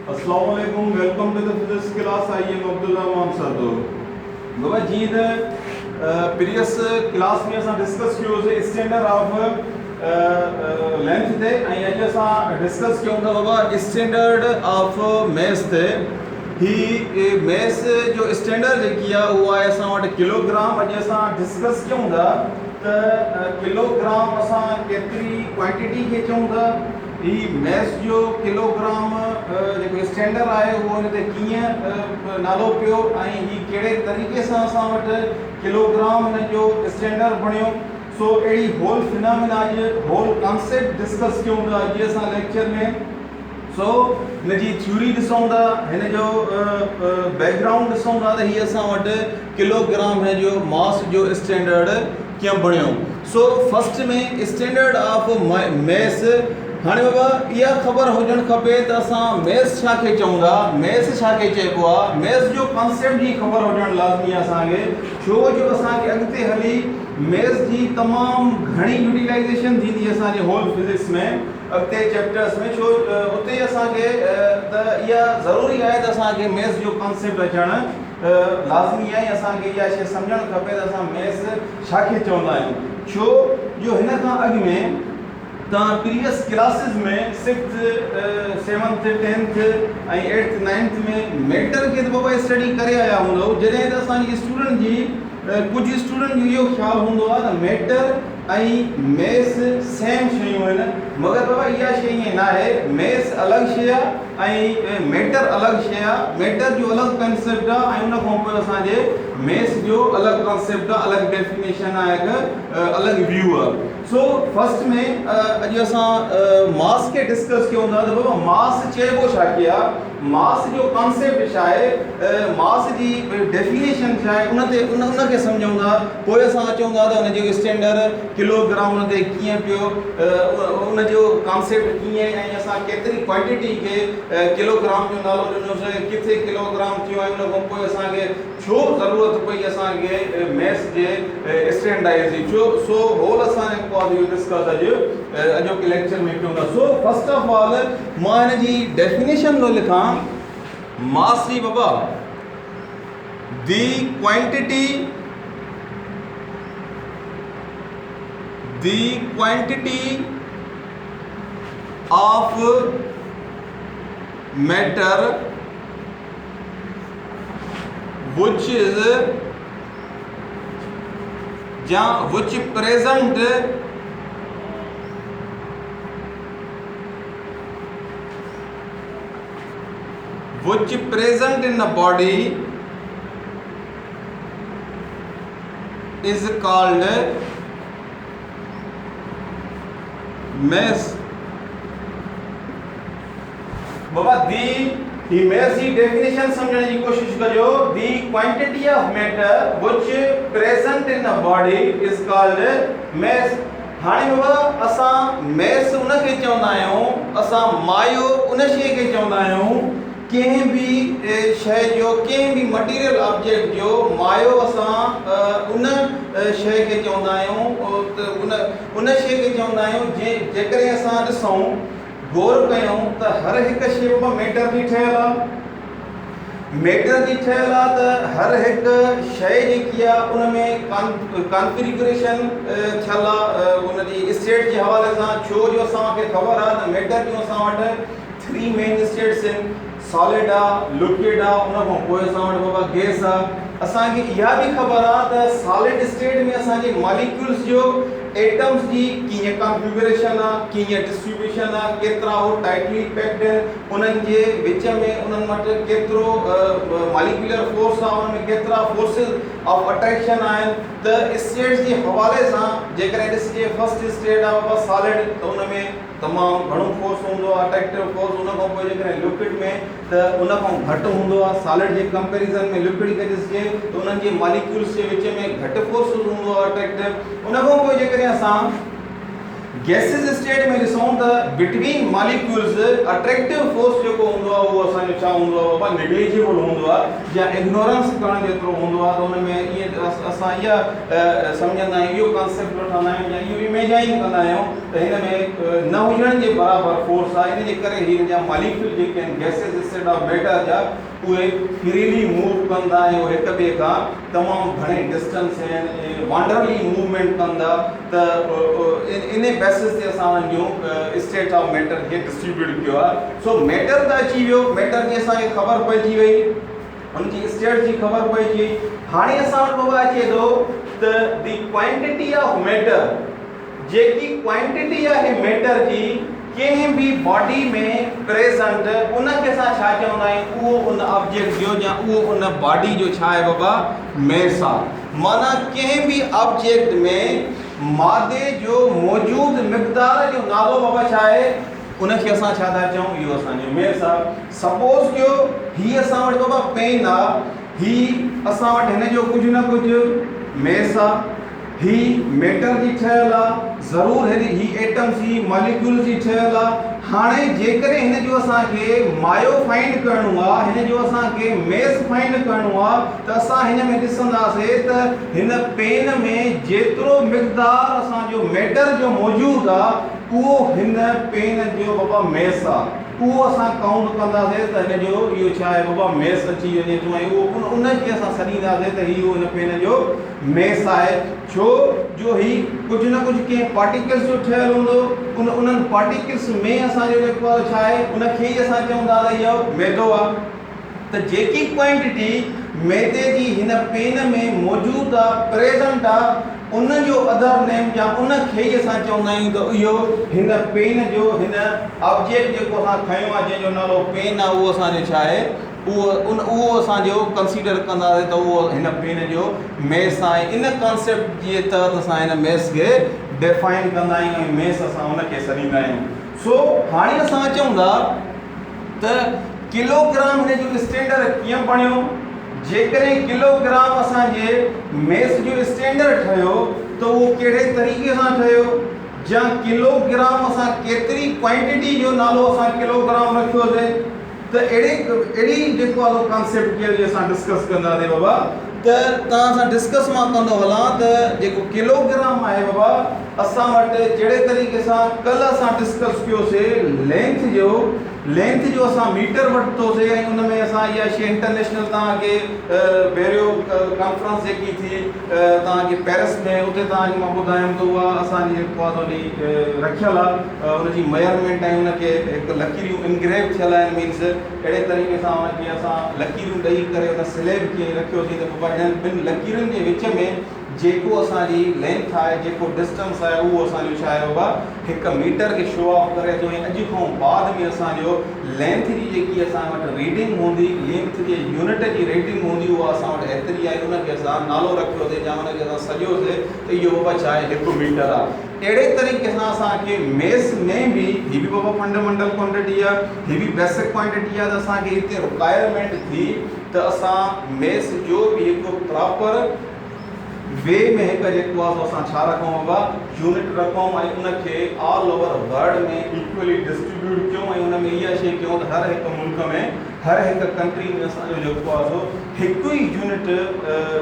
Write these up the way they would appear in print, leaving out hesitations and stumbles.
Assalamualaikum. Welcome to the physics class. I am Abdullah Mohammed Sardur. Baba ji previous class में असां discuss कियो से standard of length थे ऐं अॼु असां डिस्कस कयूं था बाबा स्टैंडर्ड ऑफ मैथ्स ते ही मैथ्स जो स्टैंडर्ड जेकी आहे उहा आहे असां वटि किलोग्राम। अॼु असां डिस्कस कयूं था त किलोग्राम असां केतिरी क्वांटिटी खे चऊं था। ही मैथ्स जो किलोग्राम जेको स्टैंडर्ड आहे उहो हिन ते कीअं नालो पियो ऐं ही कहिड़े तरीक़े सां असां वटि किलोग्राम हिन जो स्टैंडर्ड बणियो। सो अहिड़ी होल फिनोमेना अॼु होल कॉन्सेप्ट डिस्कस कयूं था अॼु असां लेक्चर में। सो हिन जी थ्योरी ॾिसूं था, हिन जो बैकग्राउंड ॾिसूं था त हीअ असां वटि किलोग्राम हिन जो मास जो स्टैंडर्ड कीअं बणियो। सो फर्स्ट में स्टैंडर्ड ऑफ मैथ्स। हाणे बाबा इहा ख़बर हुजणु खपे त असां मैथ्स छा खे चऊं था, मैथ्स छा खे चइबो आहे। मैथ्स जो कॉन्सेप्ट जी ख़बर हुजणु लाज़मी आहे असांखे, छो जो असांखे अॻिते हली मैथ्स जी तमामु घणी यूटिलाइज़ेशन थींदी असांजे होल फिज़िक्स में अॻिते चैप्टर्स में। छो उते असांखे त इहा ज़रूरी आहे त असांखे मैथ्स जो कॉन्सेप्ट अचणु लाज़मी आहे। असांखे इहा शइ सम्झणु खपे त असां मैथ्स छा खे चवंदा आहियूं। छो जो हिन खां अॻु में तव्हां प्रीवियस क्लासिस में 6th 7th 10th ऐं 8th 9th में मैटर खे त बाबा स्टडी करे आया हूंदव। जॾहिं त असांजी स्टूडेंट जी कुझु स्टूडेंट जो इहो ख़्यालु हूंदो आहे त मैटर ऐं मैथ्स सेम शयूं आहिनि, मगर बाबा इहा शइ ईअं न आहे। मैथ्स अलॻि शइ आहे ऐं मैटर अलॻि शइ आहे। मैटर जो अलॻि कॉन्सेप्ट आहे ऐं उन खां पोइ असांजे मैथ्स जो अलॻि कॉन्सेप्ट आहे, अलॻि डेफिनेशन आहे, हिकु अलॻि व्यू आहे। सो फर्स्ट में अॼु असां मास खे डिस्कस कयूं था त बाबा मास चइबो छा खे आहे, मास जो कॉन्सेप्ट छा आहे, मास जी डेफिनेशन छा आहे, उनखे सम्झूं था। पोइ असां अचूं था त हुनजो स्टैंडर्ड किलोग्राम उन ते कीअं पियो, उनजो कॉन्सेप्ट कीअं ऐं असां केतिरी क्वांटिटी खे किलोग्राम जो नालो ॾिनोसीं, किथे किलोग्राम थियो ऐं उन खां पोइ असांखे छो ज़रूरत पई असांखे मैथ्स जे स्टैंडर्डाइज़ जी। छो सो होल असां डिस्कस अॼोके लेक्चर में कयूं था। सो फर्स्ट ऑफ ऑल मां हिन जी डेफिनेशन थो लिखां मास जी। बाबा the quantity of matter which present in the body is called mass। बाबा दी मैथ्स की डेफिनेशन समझने की कोशिश करियो। The quantity of matter which present in the body is called mass. हाणे बाबा असां मैस उन खे चवंदा आहियूं, असां मायो उन शइ खे चवंदा आहियूं, कंहिं बि शइ जो, कंहिं बि मटीरियल ऑब्जेक्ट जो मायो असां उन शइ खे चवंदा आहियूं, उन शइ खे चवंदा आहियूं जेकॾहिं असां ॾिसूं गौर कयूं त हर हिकु शइ बाबा मैटर जी ठहियल आहे। मैटर जी ठहियल आहे त हर हिकु शइ जेकी आहे उन में कॉन्फ़िगरेशन थियल आहे उन जी स्टेट जे हवाले सां। छो जो असांखे ख़बर आहे त मैटर जूं असां वटि 3 मेन स्टेट्स आहिनि, सॉलिड आहे, लिक्विड आहे, उन खां पोइ असां वटि बाबा गैस आहे। असांखे इहा बि ख़बर आहे त सॉलिड स्टेट में असांजे मॉलिक्यूल्स जो एटम्स जी कीअं कॉन्फ़िगरेशन आहे, कीअं डिस्ट्रीब्यूशन आहे, केतिरा हो टाइटली पैक्ड आहिनि, उन्हनि जे विच में उन्हनि वटि केतिरो मॉलिक्यूलर फोर्स आहे, उन में केतिरा फोर्सिस ऑफ अट्रैक्शन आहिनि। त स्टेट्स जे हवाले सां जेकॾहिं ॾिसिजे फर्स्ट स्टेट आहे बाबा सॉलिड, त उन में तमामु घणो फोर्स हूंदो आहे, अट्रैक्टिव फोर्स। उन खां पोइ जेकॾहिं लिक्विड में त उन खां घटि हूंदो आहे। सॉलिड जे कंपैरिजन में लिक्विड खे ॾिसिजे त उन्हनि जे मॉलिक्यूल्स जे विच में घटि फोर्स हूंदो आहे, अट्रैक्टिव। उन खां पोइ जेकॾहिं असां गैसेस स्टेट में ॾिसूं त बिटवीन मॉलिक्यूल्स अट्रैक्टिव फोर्स जेको हूंदो आहे उहो असांजो छा हूंदो आहे बाबा नेग्लिजिबल हूंदो आहे या इग्नोरेंस करण जेतिरो हूंदो आहे त हुन में ईअं असां इहा सम्झंदा आहियूं इहो कॉन्सेप्ट वठंदा आहियूं या इहो इमेजाइन कंदा आहियूं त हिन में न हुजण जे बराबरि फोर्स आहे इन जे करे हिन जा मॉलिक्यूल जेके आहिनि गैसेस स्टेट ऑफ मैटर जा उहे फ्रीली मूव कंदा ऐं हिक ॿिए खां तमामु घणे डिस्टेंस आहिनि वांडरली मूवमेंट कंदा त इन बेसिस ते असां हुनजूं स्टेट ऑफ मैटर खे डिस्ट्रीब्यूट कयो आहे सो मैटर त अची वियो मैटर जी असांखे ख़बर पइजी वई उनजी स्टेट जी ख़बर पइजी वई हाणे असां वटि बाबा अचे थो त दी क्वांटिटी ऑफ मैटर जेकी क्वांटिटी आहे मैटर जी कंहिं भी बॉडी में प्रेजेंट उनखे असां छा चवंदा आहियूं उहो उन ऑब्जेक्ट जो या उहो उन बॉडी जो छा आहे बाबा मैस आहे माना कंहिं भी ऑब्जेक्ट में मादे जो मौजूद मिक़दार जो नालो बाबा छा आहे उनखे असां छा था चऊं इहो असांजो मैस आहे सपोज कयो हीअ असां वटि बाबा पेन आहे ही असां वटि हिन जो कुझु न कुझु मैस आहे ही मैटर जी ठहियल आहे ज़रूर ही एटम्स ही मॉलिक्यूल्स जी ठहियल आहे हाणे जेकॾहिं हिन जो असांखे मायो फाइंड करणो आहे हिन जो असांखे मैस फाइंड करणो आहे त असां हिन में ॾिसंदासीं त हिन पेन में जेतिरो मिक़दार असांजो मैटर जो मौजूदु आहे उहो हिन पेन जो बाबा मैस आहे उहो असां काउंट कंदासीं त हिन जो इहो छा आहे बाबा मैस अची वञे थो ऐं उहो उनखे असां सॾींदासीं त इहो हिन पेन जो मैस आहे छो जो ही कुझु न कुझु कंहिं पार्टिकल्स जो ठहियलु हूंदो उन्हनि पार्टिकल्स में असांजो जेको आहे छा आहे उनखे ई असां चवंदा त इहो मैदो आहे त जेकी क्वांटिटी मैदे जी हिन पेन में मौजूदु आहे प्रेजेंट आहे उन जो अदर नेम या उनखे ई असां चवंदा आहियूं त इहो हिन पेन जो हिन ऑब्जेक्ट जेको असां खयो आहे जंहिंजो नालो पेन आहे उहो असांजो छा आहे उहो असांजो कंसीडर कंदासीं त उहो हिन पेन जो मैस आहे इन कॉन्सेप्ट जे तहत असां हिन मैस खे डिफाइन कंदा आहियूं ऐं मैस असां उनखे सॾींदा आहियूं सो हाणे असां चऊं था त किलोग्राम हिन जो स्टैंडर्ड कीअं बणियो जेकॾहिं किलोग्राम असांजे मैस जो स्टैंडर्ड ठहियो त उहो कहिड़े तरीक़े सां ठहियो या किलोग्राम असां केतिरी क्वांटिटी जो नालो असां किलोग्राम रखियोसीं त अहिड़ी जेको आहे कॉन्सेप्ट खे असां डिस्कस कंदासीं बाबा त तव्हां सां डिस्कस मां कंदो हलां त जेको किलोग्राम आहे बाबा असां वटि जहिड़े तरीक़े सां कल्ह असां डिस्कस कयोसीं लेंथ जो असां मीटर वरितोसीं ऐं उन में असां इहा शइ इंटरनेशनल तव्हांखे पहिरियों कॉन्फ्रेंस जेकी थी तव्हांखे पेरिस में उते तव्हांखे मां ॿुधायुमि त उहा असांजी जेको आहे थोरी रखियलु आहे उनजी मेजरमेंट ऐं उनखे हिकु लकीरियूं इनग्रेव थियल आहिनि मीन्स अहिड़े तरीक़े सां उनखे असां लकीरियूं ॾेई करे उन स्लेब कीअं रखियोसीं त बाबा हिननि ॿिनि लकीरुनि जे विच में जेको असांजी लेंथ आहे जेको डिस्टेंस आहे उहो असांजो छा आहे बाबा हिकु मीटर खे शो ऑफ करे थो ऐं अॼु खां बाद में असांजो लेंथ जी जेकी असां वटि रीडिंग हूंदी लेंथ जे यूनिट जी रेटिंग हूंदी उहा असां वटि एतिरी आहे उनखे असां नालो रखियोसीं या उनखे असां सॼोसीं त इहो बाबा छा आहे हिकु मीटर आहे अहिड़े तरीक़े सां असांखे मैस में बि हीअ बि बाबा फंडामेंटल क्वांटिटी आहे हीअ बि बेसिक क्वांटिटी आहे त असांखे हिते रिक्वायरमेंट थी त असां मैस जो बि हिकु प्रॉपर वे में हिकु जेको आहे असां छा रखूं बाबा यूनिट रखूं ऐं उनखे ऑल ओवर वर्ल्ड में इक्वली डिस्ट्रीब्यूट कयूं ऐं उन में इहा शइ कयूं त हर हिकु मुल्क में हर हिकु कंट्री में असांजो जेको आहे सो हिकु ई यूनिट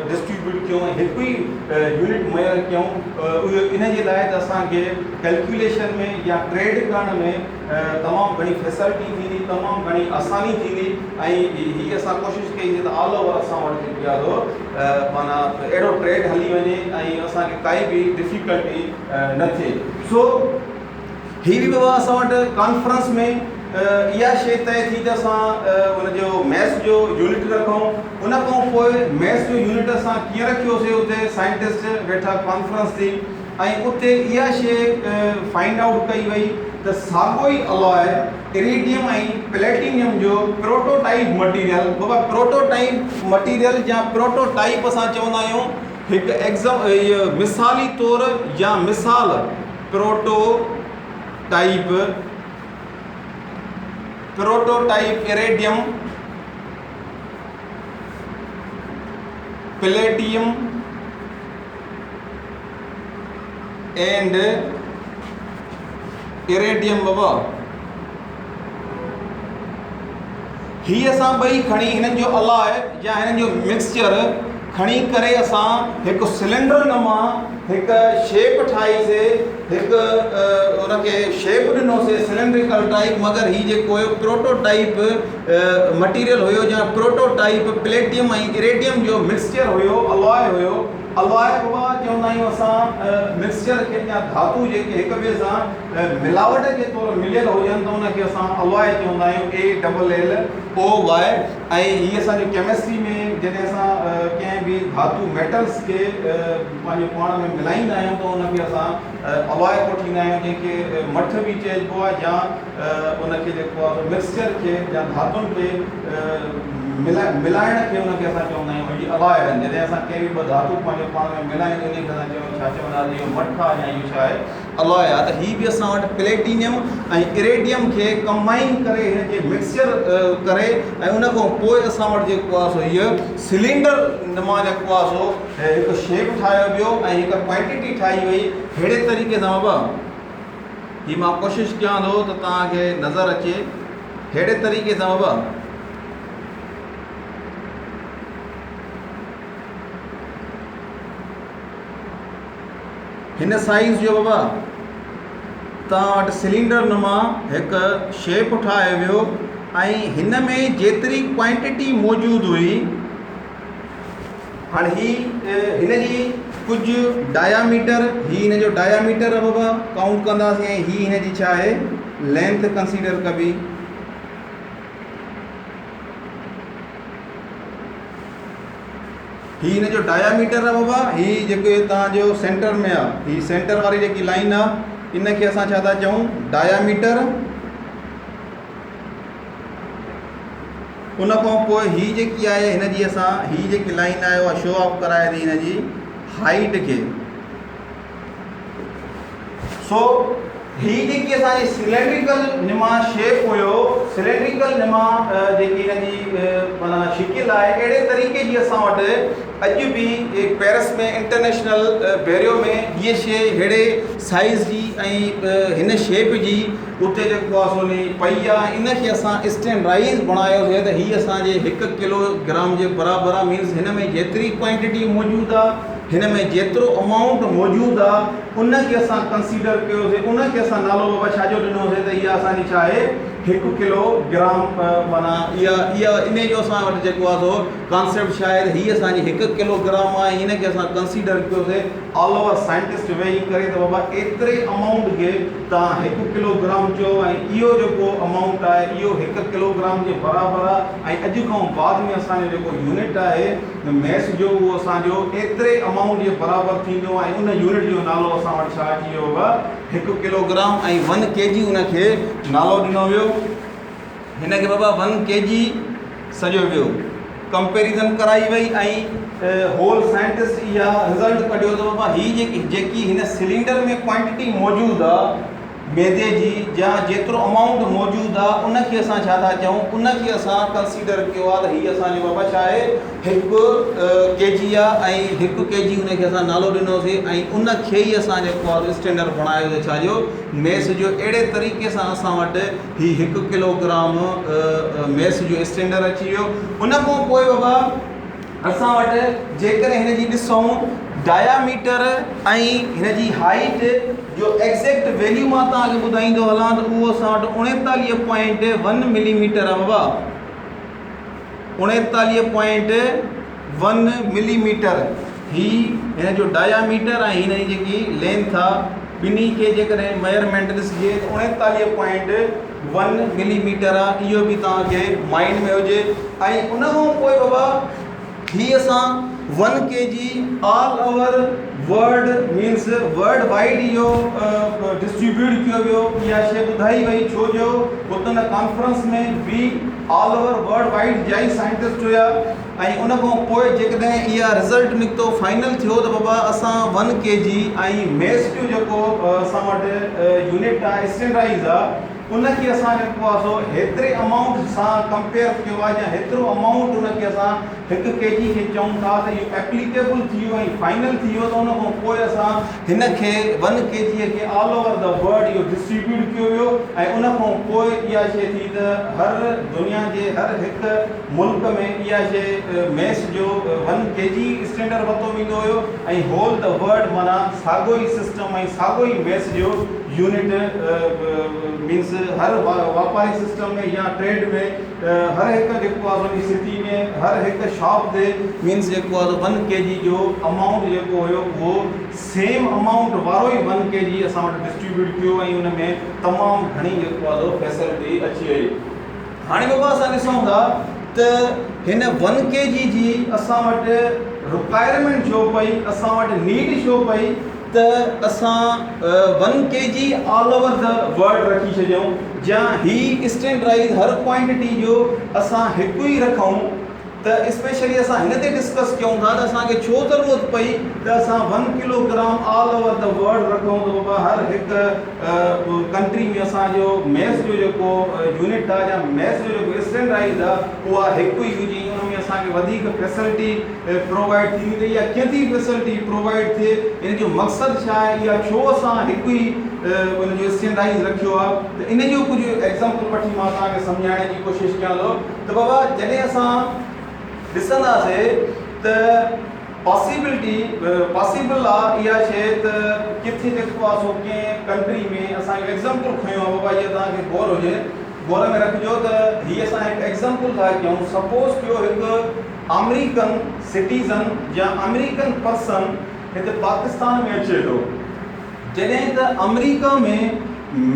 डिस्ट्रीब्यूट कयूं ऐं हिकु ई यूनिट मुहैया कयूं उहो इन जे लाइ त असांखे कैलकुलेशन में या ट्रेड करण में तमामु घणी फैसिलिटी थींदी तमामु घणी आसानी थींदी ऐं हीअ असां कोशिशि कईसीं त ऑल ओवर असां वटि जेकी आहे सो माना अहिड़ो ट्रेड हली वञे ऐं असांखे काई बि डिफिकल्टी न थिए सो हीअ बि बाबा असां वटि कॉन्फ्रेंस में इहा शइ तय थी त असां उनजो मैथ्स जो यूनिट रखूं उन खां पोइ मैथ्स जो यूनिट असां कीअं रखियोसीं उते साइंटिस्ट वेठा कॉन्फ्रेंस थी ऐं उते इहा शइ फाइंड आउट कई वई त साॻियो ई अलॉय इरिडियम ऐं प्लेटिनियम जो प्रोटोटाइप मटीरियल बाबा प्रोटोटाइप मटीरियल या प्रोटोटाइप असां चवंदा आहियूं हिकु इहो मिसाली तौर या मिसाल प्रोटोटाइप इरेडियम प्लेटियम एंड इरेडियम बाबा ही असां ॿई खणी हिननि जो अलाए या हिननि जो मिक्सचर खणी करे असां हिकु सिलेंडर नमा हिकु शेप ठाहीसीं, हिकु उनखे शेप ॾिनोसीं सिलेंड्रिकल टाइप, मगर ही जेको हुयो प्रोटोटाइप मटीरियल हुयो या प्रोटोटाइप प्लेटियम ऐं इरेडियम जो मिक्सचर हुयो, अलॉय हुयो। अलॉय बाबा चवंदा आहियूं असां मिक्सचर खे या धातु जेके हिक ॿिए सां मिलावट जे तौरु मिलियल हुजनि त उनखे असां अलॉय चवंदा आहियूं, ALLOY। ऐं हीअ असांजी केमिस्ट्री में जॾहिं असां कंहिं बि धातु मेटल्स खे पंहिंजे पाण में मिलाईंदा आहियूं त उनखे असां अलॉय कोठींदा आहियूं, जंहिंखे मठ बि चइबो आहे, या उनखे जेको आहे मिक्सचर खे या धातुनि खे मिलाइण खे उनखे असां चवंदा आहियूं ही अलॉय आहिनि। जॾहिं असां कंहिं बि ॿ धातु पंहिंजे पाण में मिलायूं उनखे असां छा चवंदासीं, इहो मठ आहे या इहो छा आहे, अलॉय आहे। त हीअ बि असां वटि प्लेटिनियम ऐं इरेडियम खे कंबाइन करे हिनखे मिक्सचर करे ऐं उन खां पोइ असां वटि जेको आहे सो हीअ सिलेंडर नमा जेको आहे सो हिकु शेप ठाहियो वियो ऐं हिकु क्वांटिटी ठाही वई। अहिड़े तरीक़े सां बाबा हीअ मां कोशिशि कयां थो त तव्हांखे नज़र अचे, अहिड़े तरीक़े सां बाबा हिन साइज़ जो बाबा तव्हां वटि सिलेंडर नुमा हिकु शेप ठाहियो वियो ऐं हिन में जेतिरी क्वांटिटी मौजूदु हुई, हाणे हिन जी कुझु डायामीटर, हिन जो डायामीटर आहे बाबा काउंट कंदासीं ऐं हिन जी छा आहे लेंथ कंसीडर कबी। ही हिन जो डायामीटर आहे बाबा, ही जेको तव्हांजो सेंटर में आहे, ही सेंटर वारी जेकी लाइन आहे इनखे असां छा था चऊं डायामीटर। उन खां पोइ ही जेकी आहे हिन जी असां ही जेकी लाइन आहे उहा शो ऑफ कराए थी हिन जी हाइट खे। सो ही जेकी असांजी सिलेंड्रिकल निमा शेप हुयो, सिलेंड्रिकल निमा जेकी हिन जी माना शिकिल आहे, अहिड़े तरीक़े जी असां वटि अॼु बि पेरिस में इंटरनेशनल बैरियो में हीअ शइ अहिड़े साइज़ जी ऐं हिन शेप जी उते जेको आहे सोनी पई आहे। इनखे असां स्टैंडराइज़ बणायोसीं त हीअ असांजे 1 किलोग्राम जे बराबरि आहे। मीन्स हिन में जेतिरी क्वांटिटी मौजूदु आहे, हिन में जेतिरो अमाउंट मौजूदु आहे, उनखे असां कंसीडर कयोसीं, उनखे असां नालो बाबा छाजो ॾिनोसीं त इहा असांजी छा आहे 1 किलोग्राम। माना इहा इन जो असां वटि जेको आहे सो कॉन्सेप्ट छा आहे, हीअ असांजी 1 किलोग्राम आहे, हिनखे असां कंसीडर कयोसीं। ऑल ओवर साइंटिस्ट वेही करे त बाबा एतिरे अमाउंट खे तव्हां 1 किलोग्राम चयो ऐं इहो जेको अमाउंट आहे इहो 1 किलोग्राम जे बराबरि आहे। ऐं अॼु खां बाद में असांजो जेको यूनिट आहे मैस जो उहो असांजो एतिरे अमाउंट जे बराबरि थींदो ऐं उन यूनिट जो नालो असां वटि छा अची वियो बाबा 1 किलोग्राम ऐं 1 kg उनखे नालो ॾिनो वियो। हिनखे बाबा 1 kg सॼो वियो, कंपेरिज़न कराई वई ऐं होल साइंटिस्ट इहा रिज़ल्ट कढियो त बाबा हीअ जेकी हिन सिलेंडर में क्वांटिटी मौजूदु आहे मैदे जी, या जेतिरो अमाउंट मौजूदु आहे उनखे असां छा था चऊं, उनखे असां कंसीडर कयो आहे त हीअ असांजो बाबा छा आहे 1 kg आहे ऐं 1 kg उनखे असां नालो ॾिनोसीं ऐं उनखे ई असां जेको आहे स्टैंडर्ड बणायोसीं छाजो मैस जो। अहिड़े तरीक़े सां असां वटि हीअ 1 किलोग्राम मैस जो स्टैंडर्ड अची वियो। उन खां पोइ बाबा असां वटि जेकॾहिं हिन जी ॾिसूं डायामीटर ऐं हिन जी हाइट जो एग्ज़ैक्ट वैल्यू मां तव्हांखे ॿुधाईंदो हलां त उहो असां वटि 39.1 मिलीमीटर आहे बाबा, 39.1 मिलीमीटर ही हिन जो डायामीटर ऐं हिन जी जेकी लेंथ आहे, ॿिन्ही खे जेकॾहिं मेजरमेंट ॾिसिजे त 39.1 मिलीमीटर आहे। इहो बि तव्हांखे माइंड में हुजे। ऐं उन खां पोइ बाबा ही असां 1 kg all over world means world wide इहो डिस्ट्रीब्यूट कयो वियो। इहा शइ ॿुधाई वई छो जो हुन कॉन्फ्रेंस में बि ऑल ओवर वर्ल्ड वाइड जा ई साइंटिस्ट हुया। ऐं उन खां पोइ जेकॾहिं इहा रिज़ल्ट निकितो फाइनल थियो त बाबा असां 1 kg ऐं मैस जो जेको असां वटि यूनिट आहे स्टैंडराइज़ आहे उनखे असां जेको आहे सो हेतिरे अमाउंट सां कंपेयर कयो आहे या हेतिरो अमाउंट उनखे असां 1 kg खे चऊं था त इहो एप्लीकेबल थी वियो ऐं फाइनल थी वियो। त उन खां पोइ असां हिनखे 1 kg खे ऑल ओवर द वर्ल्ड इहो डिस्ट्रीब्यूट कियो वियो ऐं उन खां पोइ इहा शइ थी त हर दुनिया जे हर हिकु मुल्क में इहा शइ मैथ्स जो 1 kg स्टैंडर्ड वरितो वेंदो हुयो ऐं होल द वर्ल्ड माना साॻियो ई सिस्टम ऐं साॻियो ई मैथ्स जो यूनिट मीन्स हर वापारी सिस्टम में या ट्रेड में हर हिकु जेको आहे उन सिटी में हर हिकु शॉप ते मीन्स जेको आहे 1 kg जो अमाउंट जेको हुयो उहो सेम अमाउंट वारो ई 1 kg असां वटि डिस्ट्रीब्यूट कयो ऐं उन में तमामु घणी जेको आहे फैसिलिटी अची वई। हाणे बाबा असां ॾिसूं था त हिन 1 kg जी असां वटि रिक्वायरमेंट छो पई, असां वटि नीड छो पई त असां 1 kg all over the world रखी छॾियूं या ही स्टैंडर्डाइज हर क्वांटिटी जो असां हिकु ई रखूं त स्पेशली असां हिन ते डिस्कस कयूं था त असांखे छो ज़रूरत पई त असां 1 kilogram all over the world रखूं त बाबा हर हिकु कंट्री में असांजो मैथ्स जो जेको यूनिट आहे या मैथ्स जो जेको स्टैंडर्डाइज आहे उहा हिकु ई हुजे, उन में असांखे वधीक फैसिलिटी प्रोवाइड थींदी थिए या केतिरी फैसिलिटी प्रोवाइड थिए, इन जो मक़सदु छा आहे या छो असां हिकु ई उन जो स्टैंडर्डाइज रखियो आहे। त इन जो कुझु एग्ज़ाम्पल वठी मां तव्हांखे सम्झाइण जी कोशिशि कयां थो त बाबा जॾहिं असां ॾिसंदासीं त पॉसिबल आहे इहा शइ त किथे जेको आहे सो कंहिं कंट्री में असांजो एग्ज़ाम्पल खयो आहे बाबा इहा तव्हांखे गौर हुजे, गौर में रखिजो त हीअ असां हिकु एग्ज़ाम्पल था कयूं। सपोज़ कयो हिकु अमेरिकन सिटीज़न या अमेरिकन पर्सन हिते पाकिस्तान में अचे थो, जॾहिं त अमेरिका में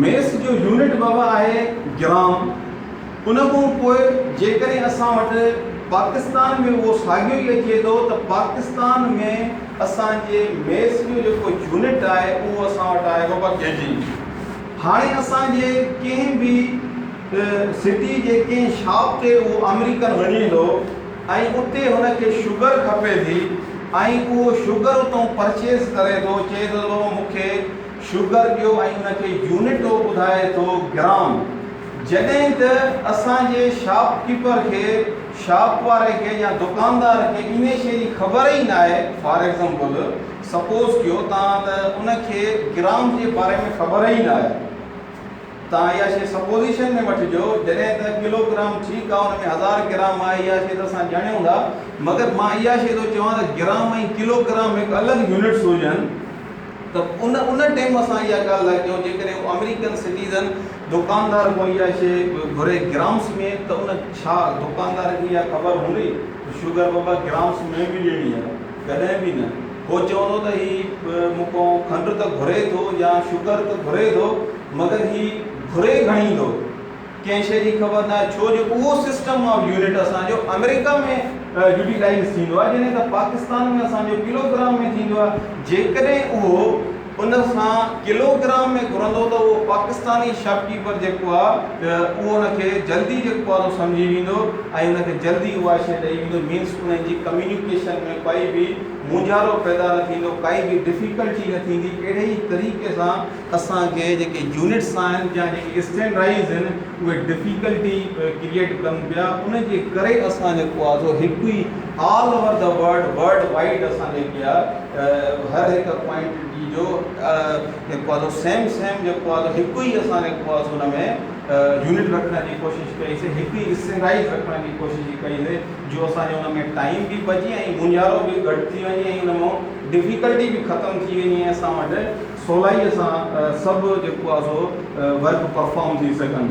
मैथ्स जो यूनिट बाबा आहे ग्राम, उन खां पोइ जेकॾहिं असां वटि पाकिस्तान में उहो साॻियो ई अचे थो त पाकिस्तान में असांजे मैथ्स जो जेको यूनिट आहे उहो असां वटि आहे बाबा kg। हाणे असांजे कंहिं बि सिटी जे कंहिं शॉप ते उहो अमेरिकन वञे थो ऐं उते हुनखे शुगर खपे थी ऐं उहो शुगर उतां परचेस करे थो, चए थो मूंखे शुगर ॾियो ऐं उनखे यूनिट ॿुधाए थो ग्राम। जॾहिं त असांजे शॉपकीपर खे शॉप वारे खे या दुकानदार खे इन शइ जी ख़बर ई न आहे, फॉर एग्ज़ाम्पल सपोज़ कयो तव्हां त उनखे ग्राम जे बारे में ख़बर ई न आहे, तव्हां इहा शइ सपोज़िशन में वठिजो जॾहिं त किलोग्राम ठीकु आहे हुन में 1000 ग्राम आहे, इहा शइ त असां ॼाणूं था, मगर मां इहा शइ थो चवां त ग्राम ऐं किलोग्राम हिकु अलॻि यूनिट्स हुजनि त उन टाइम असां इहा ॻाल्हि था कयूं। जेकॾहिं उहो अमेरिकन सिटीज़न दुकानदार को इहा शइ घुरे ग्राम्स में त उन छा दुकानदार खे इहा ख़बर हूंदी शुगर बाबा ग्राम्स में बि ॾियणी आहे, कॾहिं बि न। उहो चवंदो त हीउ मूंखां खंडु त घुरे थो या शुगर त घुरे थो, मगर हीउ घुरे घणी थो, कंहिं शइ जी ख़बर न आहे, छो जो उहो सिस्टम ऑफ यूनिट असांजो अमेरिका में यूटिलाइज़ थींदो आहे, जॾहिं त पाकिस्तान में असांजो किलोग्राम में थींदो आहे। जेकॾहिं उहो उन सां किलोग्राम में घुरंदो त उहो पाकिस्तानी शॉपकीपर जेको आहे उहो उनखे जल्दी जेको आहे सम्झी वेंदो ऐं उनखे जल्दी उहा शइ ॾेई वेंदो, मीन्स उन्हनि जी कम्यूनिकेशन में काई बि मुंझारो पैदा न थींदो, काई बि डिफ़िकल्टी न थींदी। अहिड़े ई तरीक़े सां असांखे जेके यूनिट्स आहिनि या जेके स्टैंडर्डाइज़ आहिनि उहे डिफ़िकल्टी क्रिएट कनि पिया, उनजे करे असां जेको आहे सो हिकु ई all over the world wide असां जेके आहे हर हिकु क्वांटिटी जो जेको आहे सेम जेको आहे हिकु ई असां जेको आहे हुन में यूनिट रखण जी कोशिशि कईसीं, हिकु ई स्टैंडर्डाइज़ रखण जी कोशिशि कईसीं जो असांजे हुन में टाइम बि बची ऐं मुंझारो बि घटि थी वञे ऐं हुन मां डिफ़िकल्टी बि ख़तमु थी वञे ऐं असां वटि सवलाईअ सां सभु जेको आहे सो वर्क परफॉर्म थी सघनि।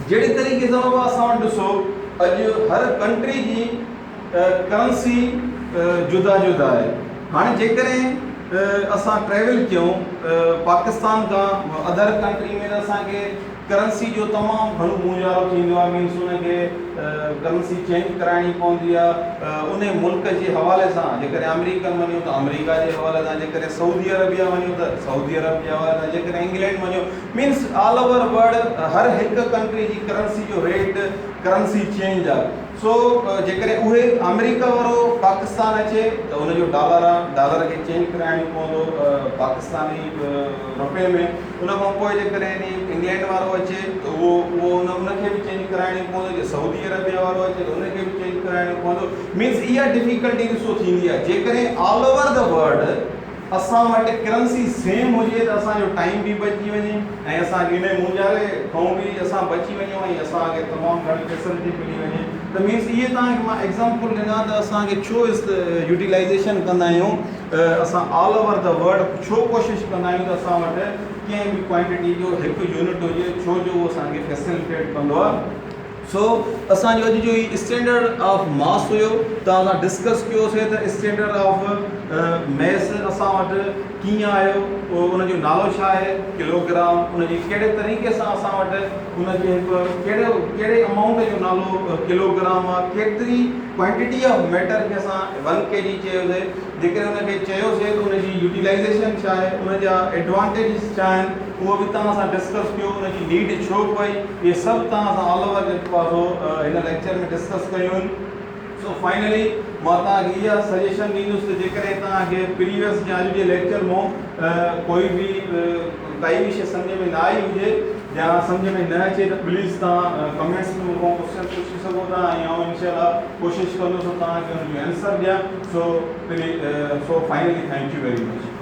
जहिड़े तरीक़े सां बाबा असां वटि ॾिसो अॼु हर कंट्री जी करंसी जुदा जुदा आहे। हाणे जेकॾहिं असां ट्रैवल कयूं पाकिस्तान खां अदर कंट्री में त असांखे करंसी जो तमामु घणो मुंझारो थींदो आहे, मीन्स उनखे करंसी चेंज कराइणी पवंदी आहे उन मुल्क जे हवाले सां। जेकॾहिं अमेरिकन वञूं त अमेरिका जे हवाले सां, जेकॾहिं सऊदी अरबिया वञूं त सऊदी अरब जे हवाले सां, जेकॾहिं इंग्लैंड वञूं, मीन्स ऑल ओवर वर्ल्ड हर हिकु कंट्री जी करंसी जो रेट करंसी चेंज आहे। सो जेकॾहिं उहे अमेरिका वारो पाकिस्तान अचे त उनजो डॉलर आहे, डॉलर खे चेंज कराइणो पवंदो पाकिस्तानी रुपए में। उन खां पोइ जेकॾहिं इंग्लैंड वारो अचे त उहो उनखे बि चेंज कराइणो पवंदो, जे सऊदी अरबिया वारो अचे त उनखे बि चेंज कराइणो पवंदो। मीन्स इहा डिफ़िकल्टी ॾिसो थींदी आहे। जेकॾहिं ऑल ओवर द वर्ल्ड असां वटि करेंसी सेम हुजे त असांजो टाइम बि बची वञे ऐं असांखे इन मुंझारे खां बि असां बची वञूं ऐं असांखे तमामु घणी फैसिलिटी मिली वञे त मीन्स इहे तव्हांखे मां एग्ज़ाम्पल ॾिना त असांखे छो यूटिलाइज़ेशन कंदा आहियूं असां ऑल ओवर द वर्ल्ड छो कोशिशि कंदा आहियूं त असां वटि कंहिं बि क्वांटिटी जो हिकु यूनिट हुजे छो जो उहो असांखे फैसिलिटेट कंदो आहे सो असांजो अॼु जो ई स्टैंडर्ड ऑफ मास हुयो त असां डिस्कस कयोसीं त स्टैंडर्ड ऑफ मैस असां वटि कीअं आयो उनजो नालो छा आहे किलोग्राम उनजी कहिड़े तरीक़े सां असां वटि उनजे हिकु कहिड़े अमाउंट जो नालो किलोग्राम आहे केतिरी क्वांटिटी ऑफ मैटर खे असां 1 kg चयोसीं जेकॾहिं उनखे चयोसीं त उनजी यूटिलाइज़ेशन छा आहे उनजा एडवांटेजिस छा आहिनि उहो बि तव्हां सां डिस्कस कयो उनजी नीड छो पई इहे सभु तव्हां सां ऑल ओवर जेको आहे सो हिन लेक्चर में डिस्कस कयूं आहिनि सो फाइनली मां तव्हांखे इहा सजेशन ॾींदुसि त जेकॾहिं तव्हांखे प्रीवियस या अॼु जे लेक्चर मां कोई बि काई बि शइ सम्झ में न आई हुजे या सम्झ में न अचे त प्लीज़ तव्हां कमेंट्स में मूंखां क्वेश्चन पुछी सघो था ऐं आउं इनशाला कोशिशि कंदुसि तव्हांखे हुनजो आंसर ॾियां so finally thank U very much